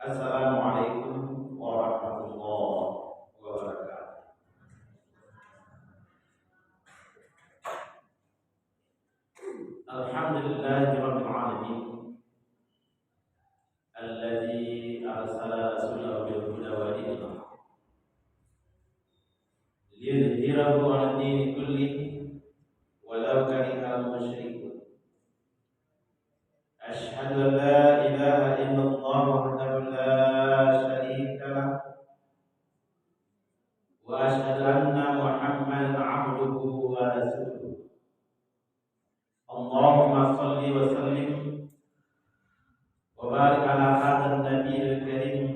Assalamualaikum warahmatullahi wabarakatuh. Alhamdulillahirabbil alamin alladzi arsala rasulahu bil huda wa dinil haq liyudhhirahu 'ala dini kullihi walau karihal musyrikun. Asyhadu an la ilaha illallah wahdahu la syarika lah wa asyhadu anna Muhammadan 'abduhu wa rasuluh. Allahumma shalli wa sallim wa barik ala hadzal nabiyil karim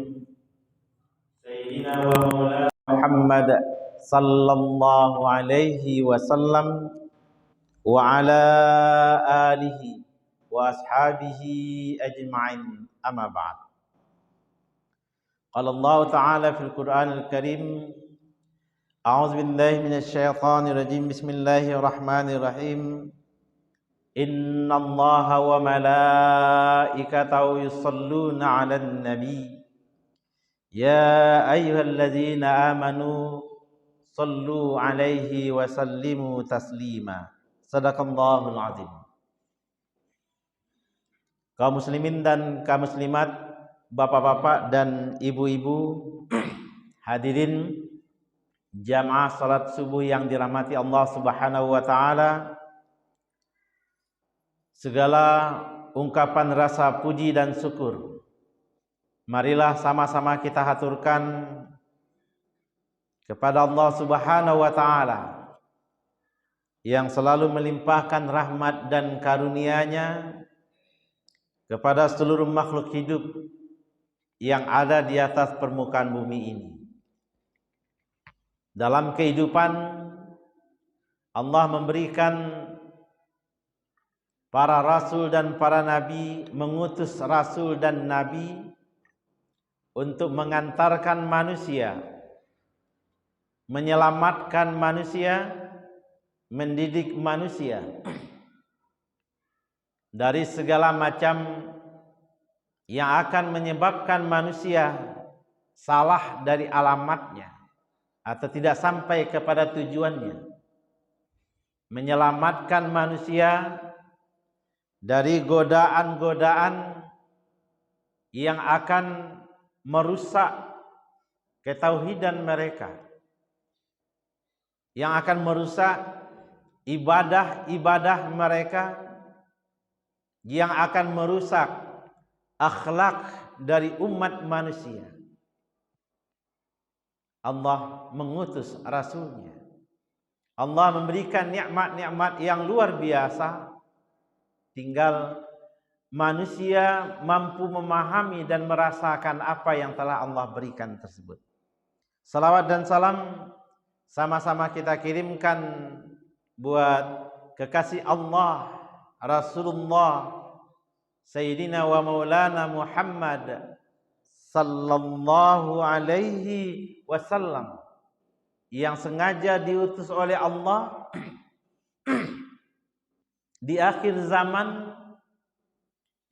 sayyidina wa maulana Muhammad sallallahu alaihi wasallam wa ala alihi wa ashabihi ajma'in, amma ba'd. Qala Allah ta'ala fil Qur'anil Karim, a'udzu billahi minasy syaithanir rajim, bismillahirrahmanirrahim. Innallaha wa malaikatahu yusholluna 'alan nabi ya ayyuhalladzina amanu shallu 'alaihi wa sallimu taslima. Sadaqallahul azim. Kaum muslimin dan kaum muslimat, bapak-bapak dan ibu-ibu, hadirin jamaah salat subuh yang dirahmati Allah Subhanahu wa taala. Segala ungkapan rasa puji dan syukur marilah sama-sama kita haturkan kepada Allah Subhanahu wa taala yang selalu melimpahkan rahmat dan karunia-Nya kepada seluruh makhluk hidup yang ada di atas permukaan bumi ini. Dalam kehidupan, Allah memberikan para rasul dan para nabi, mengutus rasul dan nabi untuk mengantarkan manusia, menyelamatkan manusia, mendidik manusia dari segala macam yang akan menyebabkan manusia salah dari alamatnya atau tidak sampai kepada tujuannya. Menyelamatkan manusia dari godaan-godaan yang akan merusak ketauhidan mereka, yang akan merusak ibadah-ibadah mereka, yang akan merusak akhlak dari umat manusia. Allah mengutus rasulnya. Allah memberikan nikmat-nikmat yang luar biasa. Tinggal manusia mampu memahami dan merasakan apa yang telah Allah berikan tersebut. Salawat dan salam sama-sama kita kirimkan buat kekasih Allah, Rasulullah Sayyidina wa Maulana Muhammad sallallahu alaihi wasallam, yang sengaja diutus oleh Allah di akhir zaman,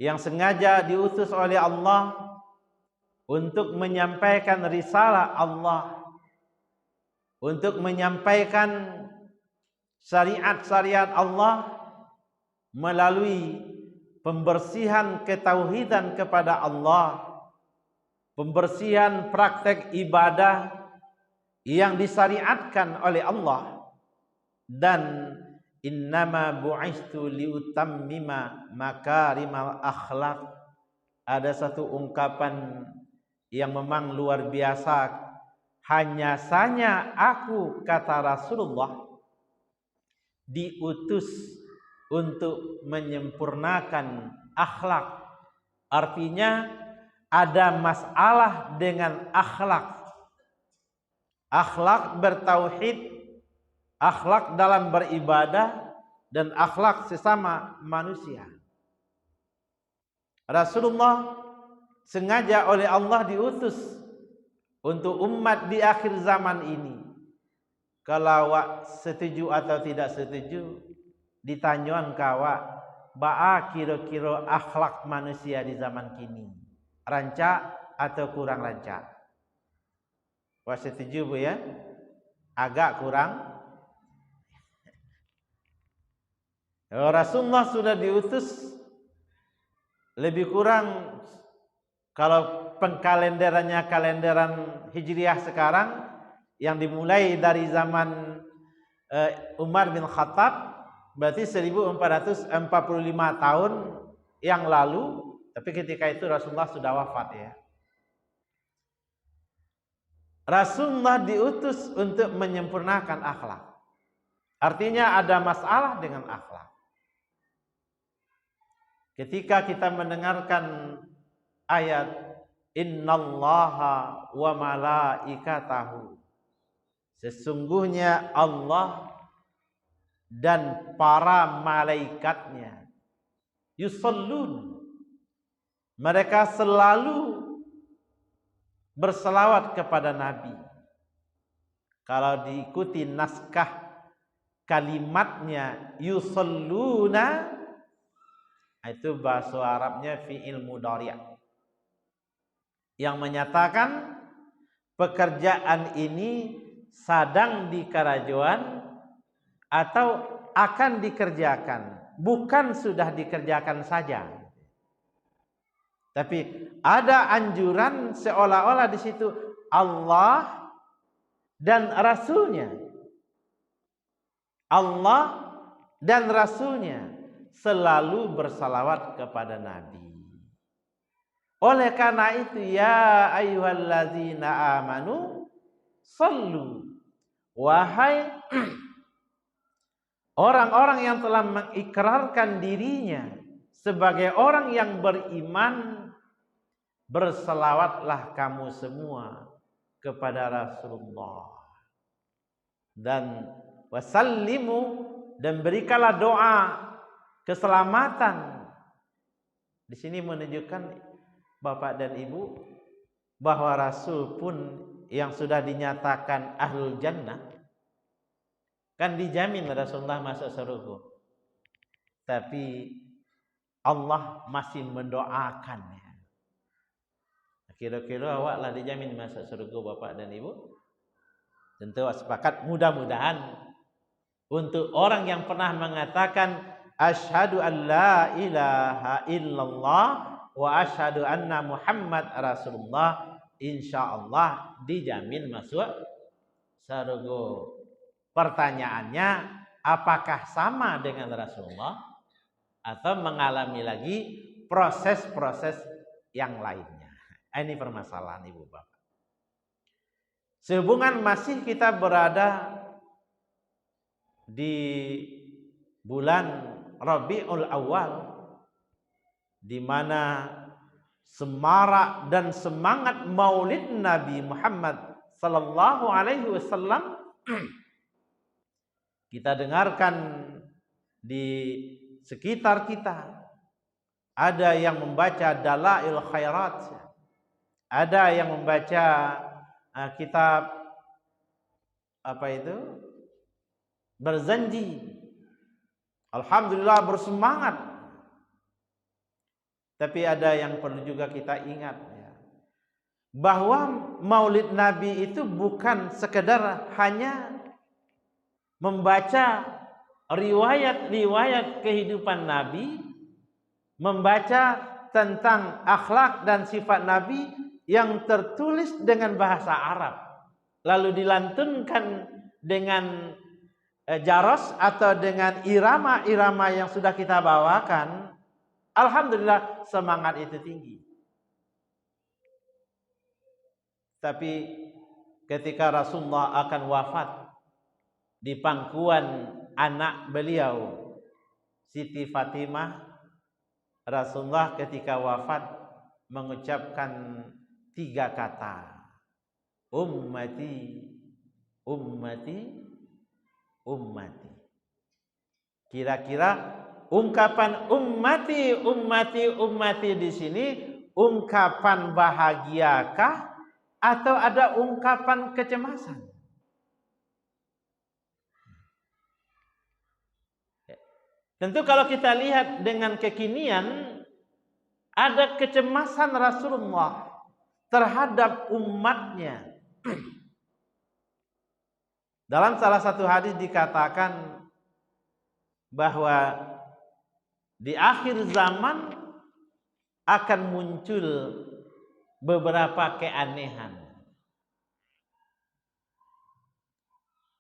yang sengaja diutus oleh Allah untuk menyampaikan risalah Allah, untuk menyampaikan syariat-syariat Allah melalui pembersihan ketauhidan kepada Allah, pembersihan praktek ibadah yang disyariatkan oleh Allah, dan innama bu'istu liutammima makarimal akhlak. Ada satu ungkapan yang memang luar biasa. Hanya saja aku, kata Rasulullah, diutus untuk menyempurnakan akhlak. Artinya ada masalah dengan akhlak. Akhlak bertauhid, akhlak dalam beribadah, dan akhlak sesama manusia. Rasulullah sengaja oleh Allah diutus untuk umat di akhir zaman ini. Kalau setuju atau tidak setuju, ditanyakan kawa baa kira-kira akhlak manusia di zaman kini. Rancak atau kurang lancar? Wah, setuju Bu ya? Agak kurang. Rasulullah sudah diutus lebih kurang, kalau pengkalenderannya kalenderan Hijriah sekarang, yang dimulai dari zaman Umar bin Khattab, berarti 1445 tahun yang lalu. Tapi ketika itu Rasulullah sudah wafat ya. Rasulullah diutus untuk menyempurnakan akhlak. Artinya ada masalah dengan akhlak. Ketika kita mendengarkan ayat innallaha wa malaikatahu, sesungguhnya Allah dan para malaikatnya, yusallun, mereka selalu berselawat kepada Nabi. Kalau diikuti naskah kalimatnya yusalluna, itu bahasa Arabnya fi'il mudhari', yang menyatakan pekerjaan ini sedang di kerajaan atau akan dikerjakan, bukan sudah dikerjakan saja. Tapi ada anjuran seolah-olah di situ Allah dan Rasulnya. Allah dan Rasulnya selalu bersalawat kepada Nabi. Oleh karena itu, ya ayyuhallazina amanu sallu, wahai orang-orang yang telah mengikrarkan dirinya sebagai orang yang beriman, berselawatlah kamu semua kepada Rasulullah, dan wasallimu, dan berikanlah doa keselamatan. Di sini menunjukkan Bapak dan Ibu bahwa Rasul pun yang sudah dinyatakan ahlul jannah, kan dijamin Rasulullah masuk surga. Tapi Allah masih mendoakannya. Kira-kira awaklah dijamin masuk surga Bapak dan Ibu? Tentu sepakat, mudah-mudahan untuk orang yang pernah mengatakan asyhadu an la ilaha illallah wa asyhadu anna Muhammad Rasulullah, insyaallah dijamin masuk surga. Pertanyaannya, apakah sama dengan Rasulullah atau mengalami lagi proses-proses yang lainnya? Ini permasalahan Ibu Bapak. Sehubungan masih kita berada di bulan Rabiul Awal, di mana semarak dan semangat Maulid Nabi Muhammad sallallahu alaihi wasallam kita dengarkan di sekitar kita. Ada yang membaca Dalail Khairat, ada yang membaca kitab apa itu? Berzanji. Alhamdulillah bersemangat. Tapi ada yang perlu juga kita ingat ya, bahwa Maulid Nabi itu bukan sekedar hanya membaca riwayat-riwayat kehidupan Nabi, membaca tentang akhlak dan sifat Nabi yang tertulis dengan bahasa Arab, lalu dilantunkan dengan jaros atau dengan irama-irama yang sudah kita bawakan. Alhamdulillah semangat itu tinggi. Tapi ketika Rasulullah akan wafat di pangkuan anak beliau Siti Fatimah, Rasulullah ketika wafat mengucapkan 3 kata, ummati, ummati, ummati. Kira-kira ungkapan ummati, ummati, ummati di sini ungkapan bahagiakah atau ada ungkapan kecemasan? Tentu kalau kita lihat dengan kekinian, ada kecemasan Rasulullah terhadap umatnya. Dalam salah satu hadis dikatakan bahwa di akhir zaman akan muncul beberapa keanehan.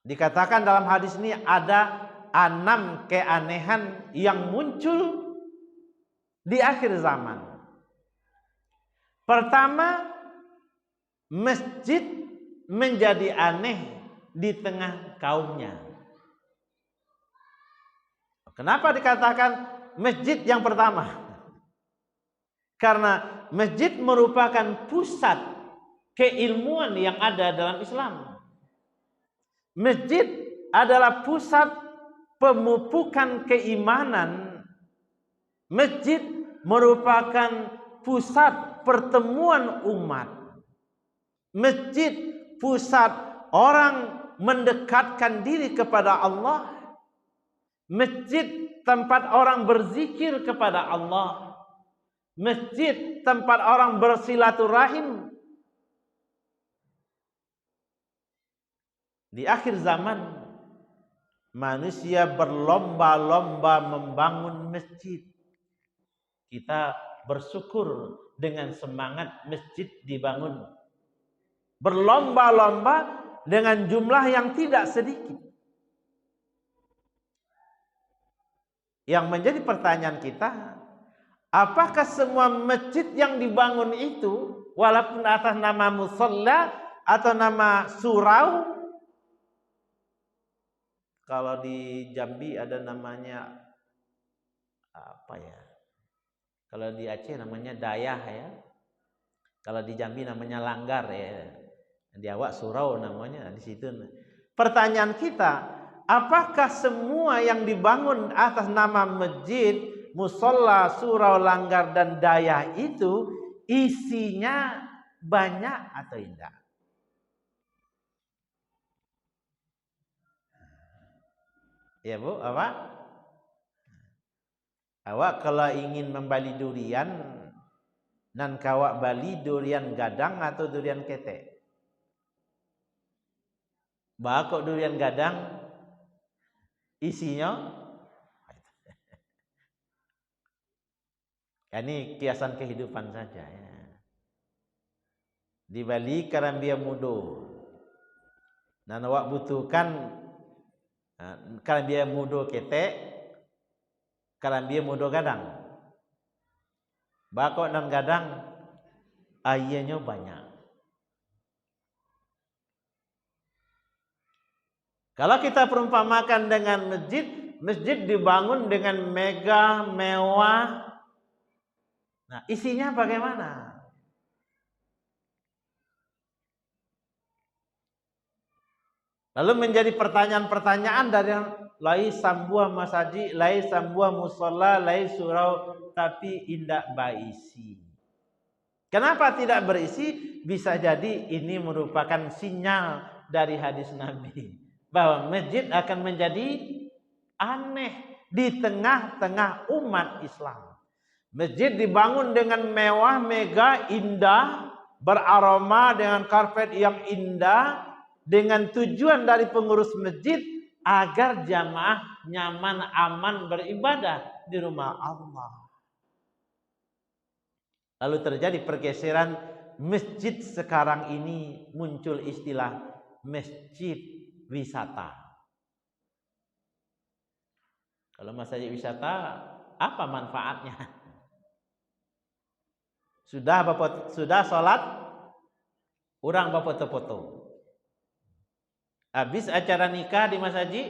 Dikatakan dalam hadis ini ada 6 keanehan yang muncul di akhir zaman. Pertama, masjid menjadi aneh di tengah kaumnya. Kenapa dikatakan masjid yang pertama? Karena masjid merupakan pusat keilmuan yang ada dalam Islam. Masjid adalah pusat pemupukan keimanan. Masjid merupakan pusat pertemuan umat. Masjid pusat orang mendekatkan diri kepada Allah. Masjid tempat orang berzikir kepada Allah. Masjid tempat orang bersilaturahim. Di akhir zaman manusia berlomba-lomba membangun masjid. Kita bersyukur dengan semangat masjid dibangun. Berlomba-lomba dengan jumlah yang tidak sedikit. Yang menjadi pertanyaan kita, apakah semua masjid yang dibangun itu walaupun atas nama musalla atau nama surau? Kalau di Jambi ada namanya apa ya? Kalau di Aceh namanya dayah ya. Kalau di Jambi namanya langgar ya. Di awak surau namanya di situ. Pertanyaan kita, apakah semua yang dibangun atas nama masjid, musola, surau, langgar dan dayah itu isinya banyak atau tidak? Ya Bu, apa? Awak kalau ingin membeli durian, nan kawak bali durian gadang atau durian ketek? Bakok durian gadang isinya ini kiasan kehidupan saja ya. Di Bali karambia mudo. Nan awak butuhkan karambia mudo ketek, karambia mudo gadang. Bakok dan gadang ayahnya banyak. Kalau kita perumpamakan dengan masjid, masjid dibangun dengan megah, mewah. Nah, isinya bagaimana? Lalu menjadi pertanyaan-pertanyaan dari lai sambuah masjid, lai sambuah musola, lai surau, tapi indak berisi. Kenapa tidak berisi? Bisa jadi ini merupakan sinyal dari hadis Nabi bahwa masjid akan menjadi aneh di tengah-tengah umat Islam. Masjid dibangun dengan mewah, megah, indah, beraroma dengan karpet yang indah, dengan tujuan dari pengurus masjid agar jamaah nyaman, aman beribadah di rumah Allah. Lalu terjadi pergeseran masjid sekarang ini muncul istilah masjid wisata. Kalau masjid wisata, apa manfaatnya? Sudah sholat, orang foto-foto. Habis acara nikah di masjid,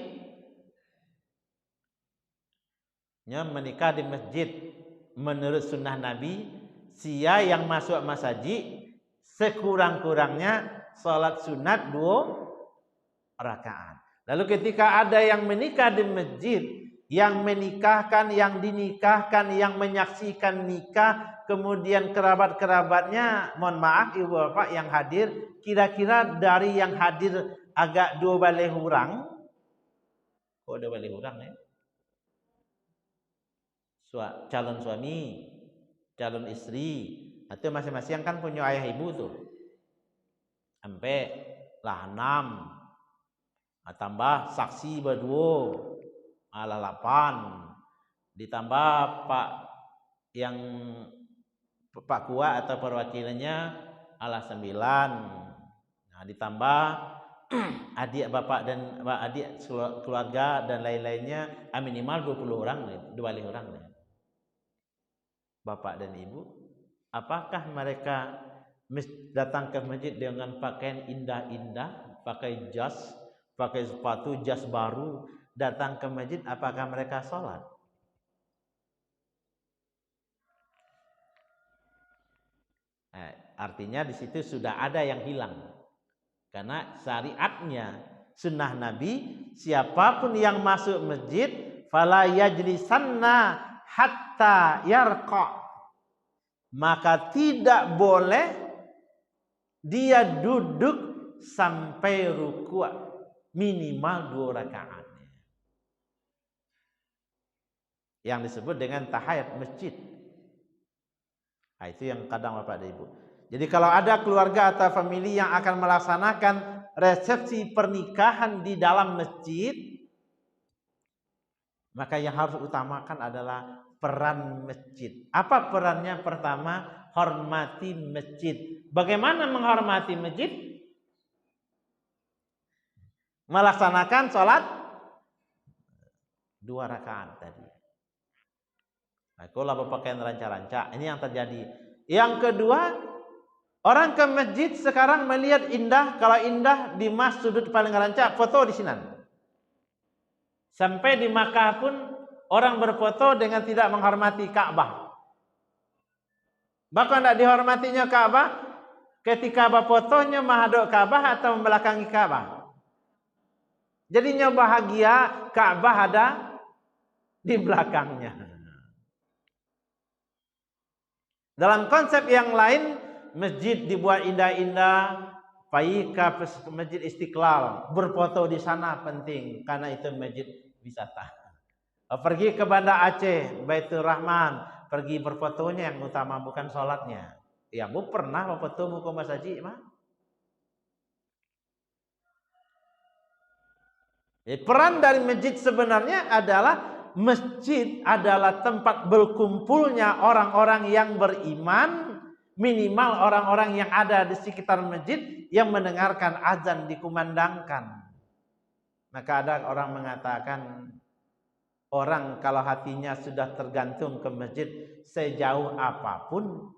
menikah di masjid menurut sunnah Nabi. Sia yang masuk masjid sekurang-kurangnya sholat sunat 2 rakaat. Lalu ketika ada yang menikah di masjid, yang menikahkan, yang dinikahkan, yang menyaksikan nikah, kemudian kerabat-kerabatnya, mohon maaf ibu bapak yang hadir, kira-kira dari yang hadir agak 2 balai hurang. Kok 2 balai hurang ya? Calon suami, calon istri, Atau masing-masing kan punya ayah ibu tuh. Sampai lah 6. Tambah saksi berdua. Ala 8. Ditambah yang Pak Kuat atau perwakilannya ala 9. Nah, ditambah adik bapak dan adik keluarga dan lain-lainnya minimal 20 orang, 20 orang. Bapak dan ibu, apakah mereka datang ke masjid dengan pakaian indah-indah, pakai jas, pakai sepatu jas baru, datang ke masjid, apakah mereka sholat? Artinya di situ sudah ada yang hilang. Karena syariatnya, sunnah Nabi, siapapun yang masuk masjid, fala yajlisanna hatta yarqa, maka tidak boleh dia duduk sampai ruku' minimal 2 rakaat. Yang disebut dengan tahiyat masjid. Nah, itu yang kadang Bapak dan Ibu. Jadi kalau ada keluarga atau famili yang akan melaksanakan resepsi pernikahan di dalam masjid, maka yang harus utamakan adalah peran masjid. Apa perannya? Pertama, hormati masjid. Bagaimana menghormati masjid? Melaksanakan sholat 2 rakaat tadi. Nah, kalau berpakaian ranca-ranca, ini yang terjadi. Yang kedua, orang ke masjid sekarang melihat indah. Kalau indah di sudut paling rancak, foto di sini. Sampai di Makkah pun orang berfoto dengan tidak menghormati Ka'bah. Bahkan tidak dihormatinya Ka'bah ketika berfotonya menghadap Ka'bah atau membelakangi Ka'bah. Jadinya bahagia Ka'bah ada di belakangnya. Dalam konsep yang lain, masjid dibuat indah-indah, pergi ke Masjid Istiqlal, berfoto di sana penting karena itu masjid wisata. Pergi ke Banda Aceh, Baitur Rahman, pergi berfotonya yang utama, bukan sholatnya. Ya, Bu pernah berfoto ke Mas Haji, mah? Peran dari masjid sebenarnya adalah masjid adalah tempat berkumpulnya orang-orang yang beriman, minimal orang-orang yang ada di sekitar masjid yang mendengarkan azan dikumandangkan. Maka ada orang mengatakan, orang kalau hatinya sudah tergantung ke masjid sejauh apapun,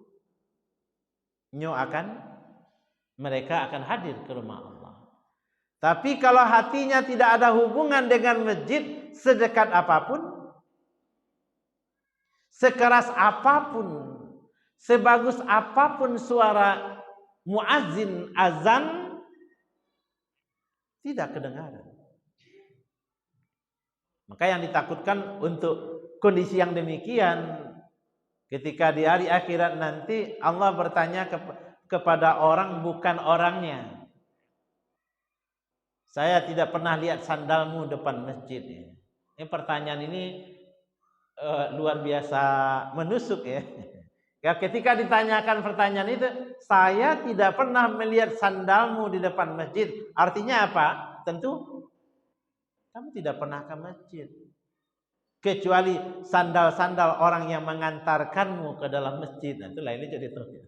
mereka akan hadir ke rumah Allah. Tapi kalau hatinya tidak ada hubungan dengan masjid, sedekat apapun, sekeras apapun, sebagus apapun suara muazzin azan, tidak kedengaran. Maka yang ditakutkan untuk kondisi yang demikian, ketika di hari akhirat nanti Allah bertanya kepada orang bukan orangnya. Saya tidak pernah lihat sandalmu depan masjid. Ini pertanyaan ini luar biasa menusuk ya. Ya, ketika ditanyakan pertanyaan itu, saya tidak pernah melihat sandalmu di depan masjid. Artinya apa? Tentu kamu tidak pernah ke masjid. Kecuali sandal-sandal orang yang mengantarkanmu ke dalam masjid. Nah, itu lainnya jadi terus.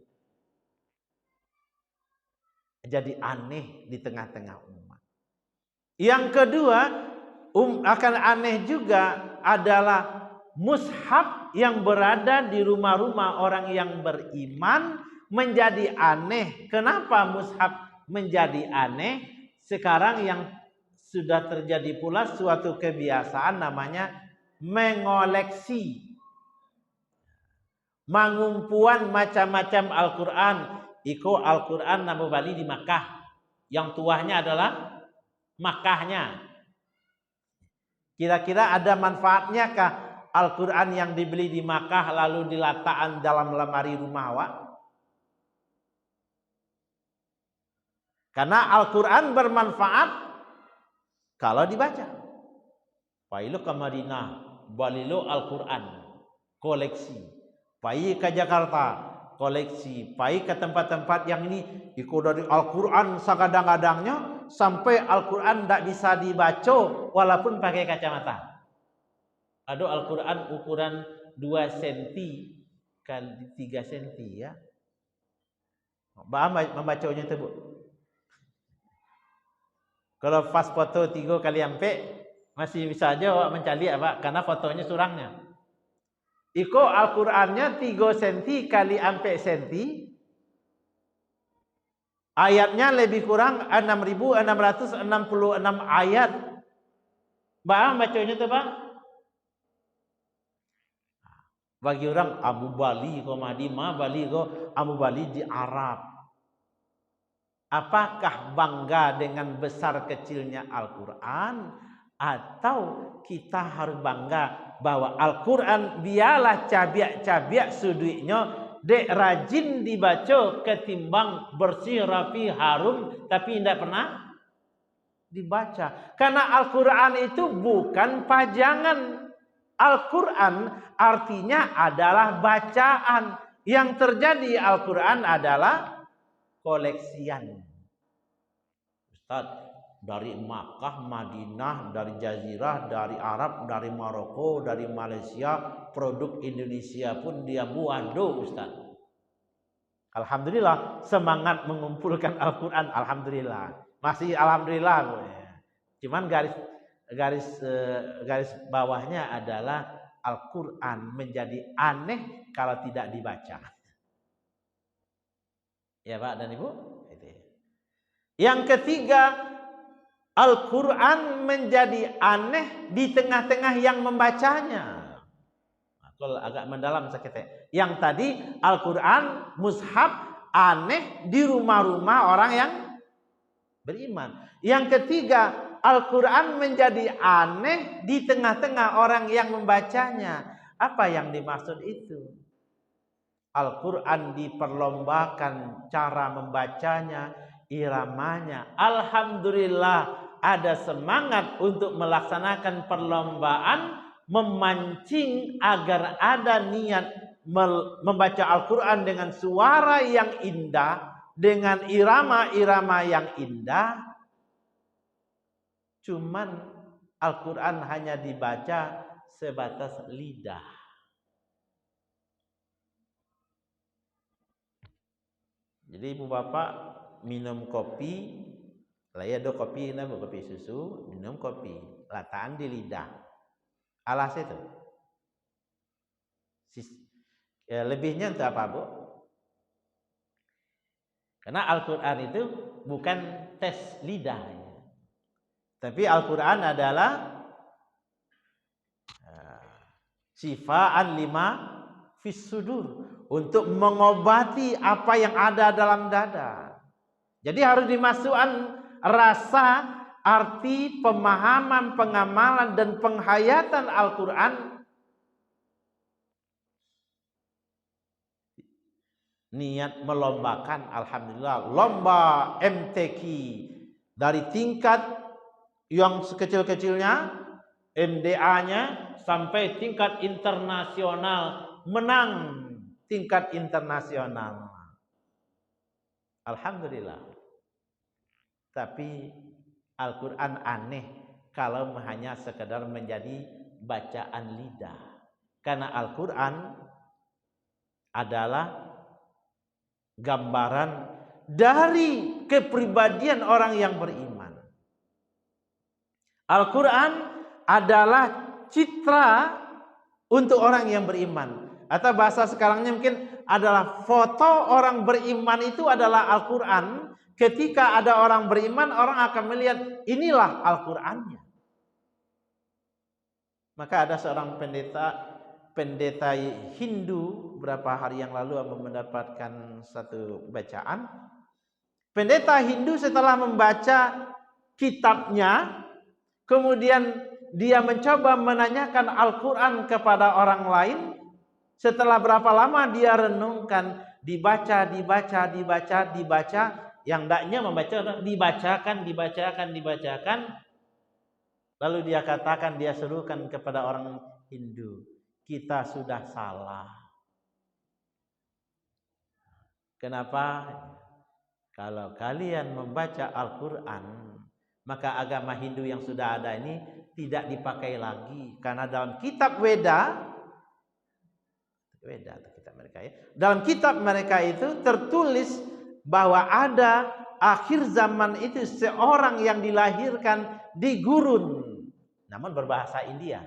Jadi aneh di tengah-tengah umat. Yang kedua, akan aneh juga adalah mushaf yang berada di rumah-rumah orang yang beriman menjadi aneh. Kenapa mushaf menjadi aneh? Sekarang yang sudah terjadi pula suatu kebiasaan namanya mengoleksi, mengumpulan macam-macam Al-Quran. Iko Al-Quran Nabi Bali di Makkah, yang tuahnya adalah Makkahnya. Kira-kira ada manfaatnya kah Al-Quran yang dibeli di Makkah lalu diletakkan dalam lemari rumah awak? Karena Al-Quran bermanfaat kalau dibaca. Pailu ke Madinah, balilo Al-Quran, koleksi. Pai ke Jakarta, koleksi, pai ke tempat-tempat yang ini iko dari Al-Quran sagadang-gadangnya sampai Al-Quran tidak bisa dibaca walaupun pakai kacamata. Ada Al-Quran ukuran 2 cm kali 3 cm ya. Membacanya itu, Bu. Kalau pas foto 3 kali ampe masih bisa aja awak mencari apa karena fotonya surangnya. Iko Al-Qur'annya 3 cm kali ampe cm. Ayatnya lebih kurang 6.666 ayat. Bang bacanya tuh, Bang. Bagi orang Abu Bali ko Madimah Bali ko Abu Bali di Arab. Apakah bangga dengan besar kecilnya Al-Quran atau kita harus bangga bahwa Al-Quran biarlah cabiak-cabiak sudutnya dek rajin dibaca ketimbang bersih rapi harum tapi tidak pernah dibaca. Karena Al-Quran itu bukan pajangan. Al-Quran artinya adalah bacaan. Yang terjadi Al-Quran adalah koleksian. Ustaz, dari Makkah, Madinah, dari Jazirah, dari Arab, dari Maroko, dari Malaysia, produk Indonesia pun dia buat do, Ustaz. Alhamdulillah, semangat mengumpulkan Al-Quran, alhamdulillah. Masih alhamdulillah. Cuman garis bawahnya adalah Al-Quran menjadi aneh kalau tidak dibaca. Ya Pak dan Ibu. Yang ketiga, Al-Quran menjadi aneh di tengah-tengah yang membacanya. Kalau agak mendalam sakitnya. Yang tadi Al-Quran mushaf aneh di rumah-rumah orang yang beriman. Yang ketiga, Al-Quran menjadi aneh di tengah-tengah orang yang membacanya. Apa yang dimaksud itu? Al-Quran diperlombakan cara membacanya, iramanya. Alhamdulillah ada semangat untuk melaksanakan perlombaan, memancing agar ada niat membaca Al-Quran dengan suara yang indah, dengan irama-irama yang indah. Cuman Al-Quran hanya dibaca sebatas lidah. Jadi ibu bapak minum kopi, lah ya do kopi na kopi susu, minum kopi, lataan di lidah. Alas itu. Lebihnya untuk apa, Bu? Karena Al-Quran itu bukan tes lidah. Tapi Al-Quran adalah sifaan lima fis sudur. Untuk mengobati apa yang ada dalam dada. Jadi harus dimasukkan rasa, arti, pemahaman, pengamalan, dan penghayatan Al-Quran. Niat melombakan, alhamdulillah, lomba MTQ dari tingkat yang sekecil-kecilnya, MDA-nya, sampai tingkat internasional, menang tingkat internasional. Alhamdulillah. Tapi Al-Quran aneh kalau hanya sekedar menjadi bacaan lidah. Karena Al-Quran adalah gambaran dari kepribadian orang yang beriman. Al-Quran adalah citra untuk orang yang beriman. Atau bahasa sekarangnya mungkin adalah foto orang beriman itu adalah Al-Quran. Ketika ada orang beriman, orang akan melihat inilah Al-Qurannya. Maka ada seorang pendeta Hindu beberapa hari yang lalu mendapatkan satu bacaan. Pendeta Hindu setelah membaca kitabnya, kemudian dia mencoba menanyakan Al-Quran kepada orang lain. Setelah berapa lama dia renungkan, dibaca. Yang hendaknya membaca, dibacakan. Lalu dia katakan, dia serukan kepada orang Hindu, kita sudah salah. Kenapa? Kalau kalian membaca Al-Quran, maka agama Hindu yang sudah ada ini tidak dipakai lagi. Karena dalam kitab Weda kitab mereka ya, dalam kitab mereka itu tertulis bahwa ada akhir zaman itu seorang yang dilahirkan di gurun, namun berbahasa India.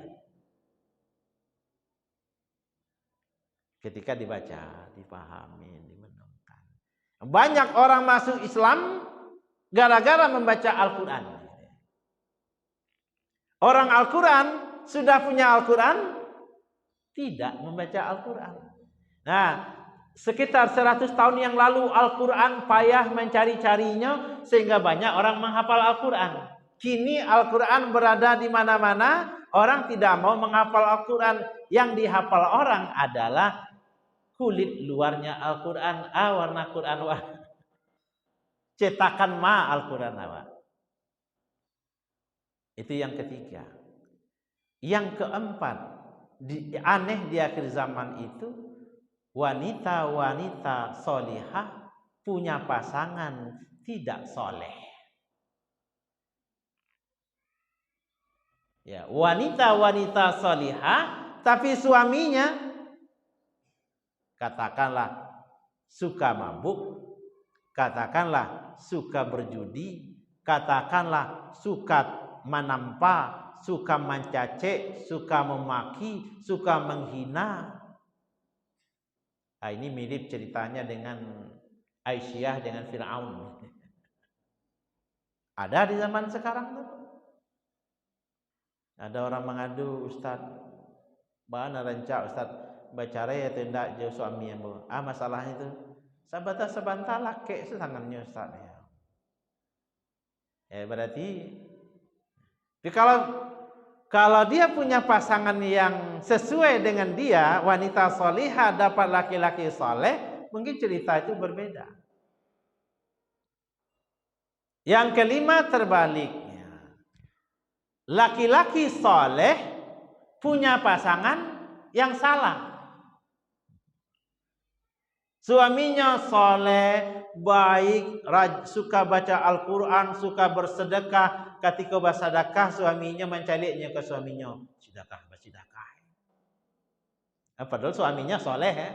Ketika dibaca, dipahami, dimenungkan. Banyak orang masuk Islam gara-gara membaca Al-Quran. Orang Al-Quran sudah punya Al-Quran, tidak membaca Al-Quran. Nah, sekitar 100 tahun yang lalu Al-Quran payah mencari-carinya sehingga banyak orang menghafal Al-Quran. Kini Al-Quran berada di mana-mana, orang tidak mau menghafal Al-Quran. Yang dihafal orang adalah kulit luarnya Al-Quran, warna Quran cetakan Al-Quran Itu yang ketiga. Yang keempat, aneh di akhir zaman itu, wanita-wanita solihah punya pasangan tidak soleh. Ya, wanita-wanita solihah tapi suaminya katakanlah suka mabuk, katakanlah suka berjudi, katakanlah suka menampa, suka mencaci, suka memaki, suka menghina. Nah, ini mirip ceritanya dengan Aisyah dengan Fir'aun. Ada di zaman sekarang tuh. Ada orang mengadu, Ustaz, mana rancak Ustaz baca ya tidak jauh suami yang masalahnya itu sebentar laki setangannya Ustaz ya. Berarti kalau dia punya pasangan yang sesuai dengan dia, wanita solihah dapat laki-laki soleh, mungkin cerita itu berbeda. Yang kelima terbaliknya, laki-laki soleh punya pasangan yang salah. Suaminya soleh, baik, suka baca Al-Quran, suka bersedekah. Ketika bersedekah, suaminya mencaliknya ke suaminya. Sedekah. Padahal suaminya soleh ya.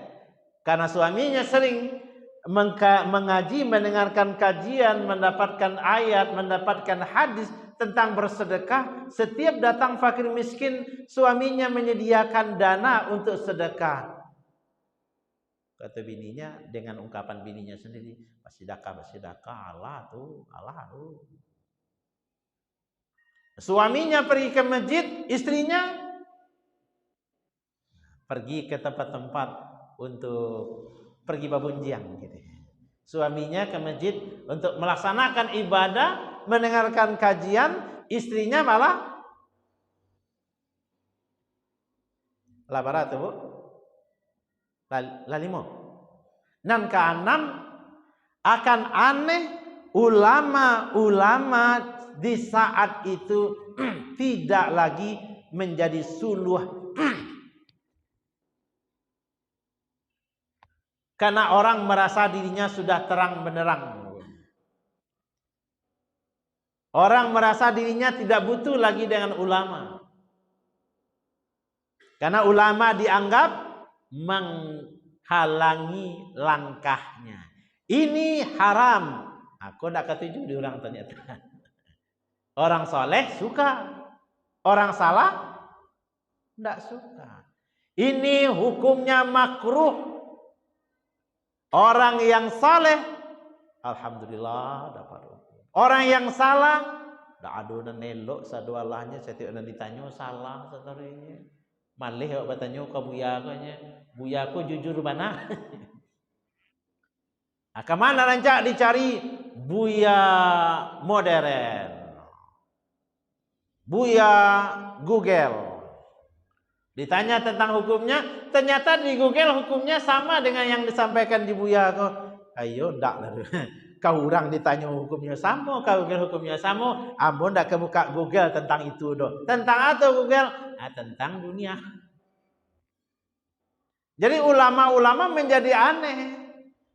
Karena suaminya sering mengaji, mendengarkan kajian, mendapatkan ayat, mendapatkan hadis tentang bersedekah. Setiap datang fakir miskin, suaminya menyediakan dana untuk sedekah. Kata bininya dengan ungkapan bininya sendiri, bersedekah Allah tuh. Suaminya pergi ke masjid, istrinya pergi ke tempat-tempat untuk pergi babunjiang gitu. Suaminya ke masjid untuk melaksanakan ibadah, mendengarkan kajian, istrinya malah labarat Bu. Lalimo. Nan keenam, akan aneh ulama-ulama di saat itu tidak lagi menjadi suluh. Karena orang merasa dirinya sudah terang benderang. Orang merasa dirinya tidak butuh lagi dengan ulama. Karena ulama dianggap menghalangi langkahnya. Ini haram. Aku tidak ketujuh di orang ternyata. Orang soleh suka. Orang salah tidak suka. Ini hukumnya makruh. Orang yang saleh, alhamdulillah dapat hukum. Orang yang salah, tidak ada dan nelok sadualahnya. Setiap orang ditanya salah seterusnya. Malih awak bertanya ke buya aku jujur mana? Nah, kemana rancak dicari buya modern, buya Google. Ditanya tentang hukumnya, ternyata di Google hukumnya sama dengan yang disampaikan di buya aku. Ayo ndak lah. Kau orang ditanya hukumnya sama, kau Google hukumnya sama. Ambon ndak kebuka Google tentang itu doh. Tentang apa Google? Tentang dunia. Jadi ulama-ulama menjadi aneh.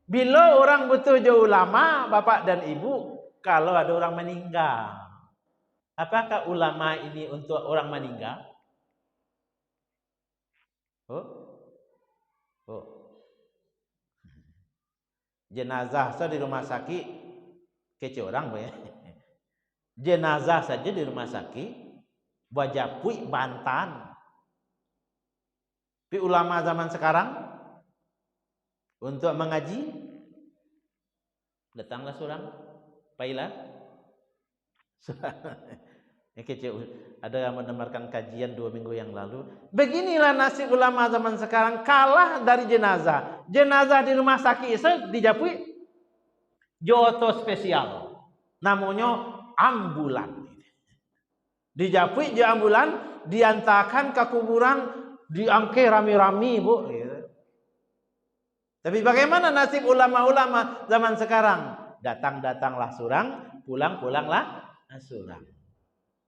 Bila orang betul je ulama, bapak dan ibu, kalau ada orang meninggal. Apakah ulama ini untuk orang meninggal? Oh, oh. Jenazah saja di rumah sakit, kece orang ya. Jenazah saja di rumah sakit, Bajapui, Bantan. Tapi ulama zaman sekarang untuk mengaji, datanglah seorang, pailah. Ada yang mendengarkan kajian 2 minggu yang lalu. Beginilah nasib ulama zaman sekarang, kalah dari jenazah. Jenazah di rumah sakit itu dijapui joto spesial, namanya ambulan. Dijapui di ambulan, diantarkan ke kuburan, diangke rami-rami, Bu. Tapi bagaimana nasib ulama-ulama zaman sekarang? Datang-datanglah surang, pulang-pulanglah surang.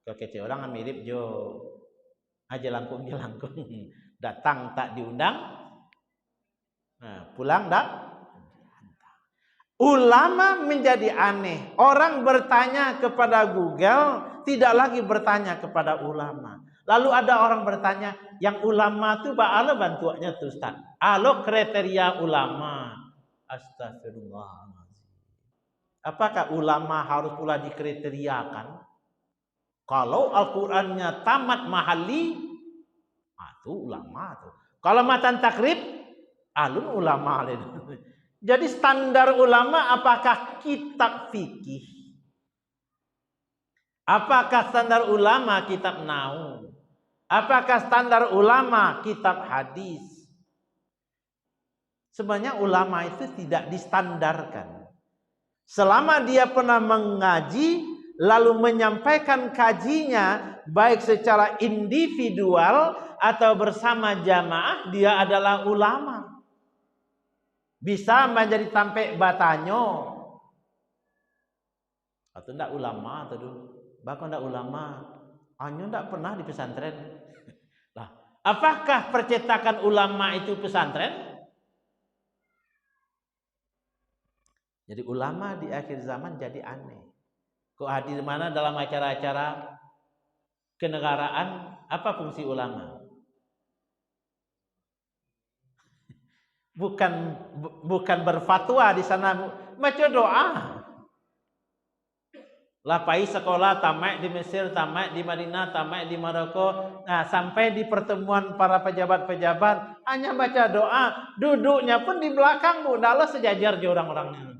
Kalau kece orang mirip jo aja langkung. Datang tak diundang, nah, pulang tak. Ulama menjadi aneh. Orang bertanya kepada Google, tidak lagi bertanya kepada ulama. Lalu ada orang bertanya, yang ulama itu ba'ala bantuannya tuh Ustaz. Alo kriteria ulama. Astagfirullahaladzim. Apakah ulama harus pula dikriteriakan? Kalau Al-Qur'annya tamat mahali, itu ulama tuh. Kalau matan takrib, alun ulama. Jadi standar ulama apakah kitab fikih? Apakah standar ulama kitab nahwu? Apakah standar ulama kitab hadis? Sebenarnya ulama itu tidak distandarkan. Selama dia pernah mengaji lalu menyampaikan kajinya baik secara individual atau bersama jamaah, dia adalah ulama. Bisa menjadi sampai batanyo. Atau ndak ulama atau dulu. Bahkan ndak ulama, hanya ndak pernah di pesantren. Lah, apakah percetakan ulama itu pesantren? Jadi ulama di akhir zaman jadi aneh. Kok hadir mana dalam acara-acara kenegaraan? Apa fungsi ulama? Bukan berfatwa di sana, baca doa. Lapai sekolah tamat di Mesir, tamat di Madinah, tamat di Maroko. Nah, sampai di pertemuan para pejabat-pejabat hanya baca doa, duduknya pun di belakang, Bu. Ndak sejajar je orang-orangnya.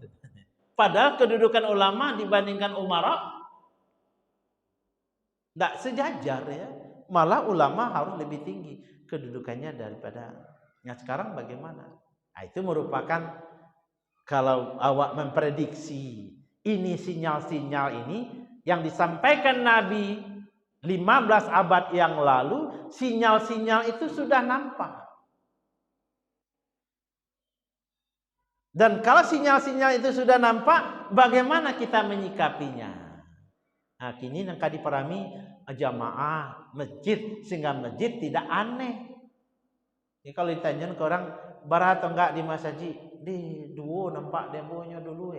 Padahal kedudukan ulama dibandingkan umara ndak sejajar ya. Malah ulama harus lebih tinggi kedudukannya daripada. Nah, sekarang bagaimana? Nah, itu merupakan kalau awak memprediksi ini sinyal-sinyal ini yang disampaikan Nabi 15 abad yang lalu, sinyal-sinyal itu sudah nampak. Dan kalau sinyal-sinyal itu sudah nampak, bagaimana kita menyikapinya? Nah, kini nangka diparami jamaah masjid sehingga masjid tidak aneh. Ini kalau ditanya ke orang barat atau enggak di masjid, di dua nampak demonya dulu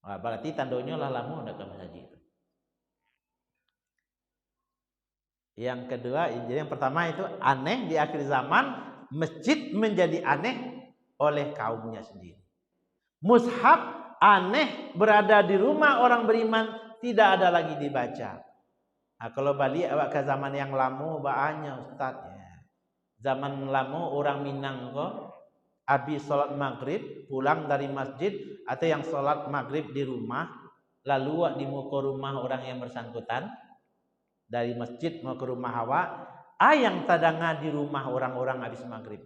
Nah, berarti tandanya lah lama ndak ke masjid. Yang kedua, jadi yang pertama itu aneh di akhir zaman, masjid menjadi aneh oleh kaumnya sendiri. Mushaf aneh berada di rumah orang beriman, tidak ada lagi dibaca. Nah, kalau balik awak ke zaman yang lama banyak Ustaz ya. Zaman lama orang Minang kok habis sholat maghrib pulang dari masjid atau yang sholat maghrib di rumah, lalu di muka rumah orang yang bersangkutan dari masjid mau ke rumah awak, yang tadanga di rumah orang-orang habis maghrib.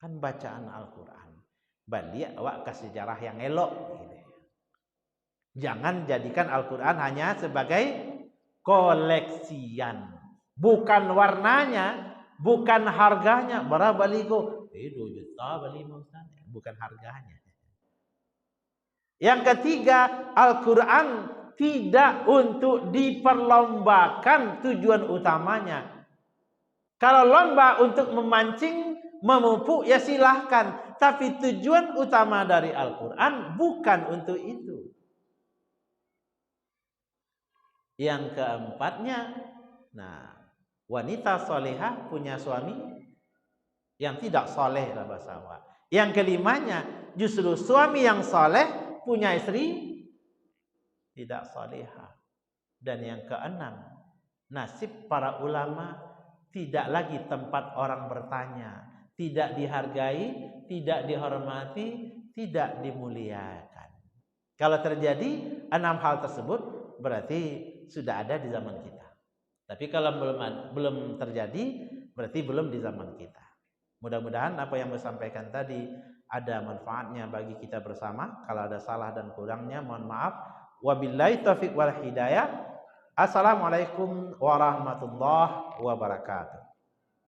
Kan bacaan Al-Quran. Balik awak ke sejarah yang elok. Jangan jadikan Al-Quran hanya sebagai koleksian. Bukan warnanya, bukan harganya. Berapa baligo? 2 juta beli Ustaz. Bukan harganya. Yang ketiga, Al-Quran tidak untuk diperlombakan tujuan utamanya. Kalau lomba untuk memancing, memupuk ya silahkan, tapi tujuan utama dari Al-Quran bukan untuk itu. Yang keempatnya, nah, wanita solehah punya suami yang tidak soleh lah bahasa Arab. Yang kelimanya, justru suami yang soleh punya istri tidak solehah. Dan yang keenam, nasib para ulama tidak lagi tempat orang bertanya, tidak dihargai, tidak dihormati, tidak dimuliakan. Kalau terjadi 6 hal tersebut, berarti sudah ada di zaman kita. Tapi kalau belum terjadi, berarti belum di zaman kita. Mudah-mudahan apa yang saya sampaikan tadi ada manfaatnya bagi kita bersama. Kalau ada salah dan kurangnya, mohon maaf. Wabillahi taufiq wal hidayah. Assalamualaikum warahmatullahi wabarakatuh.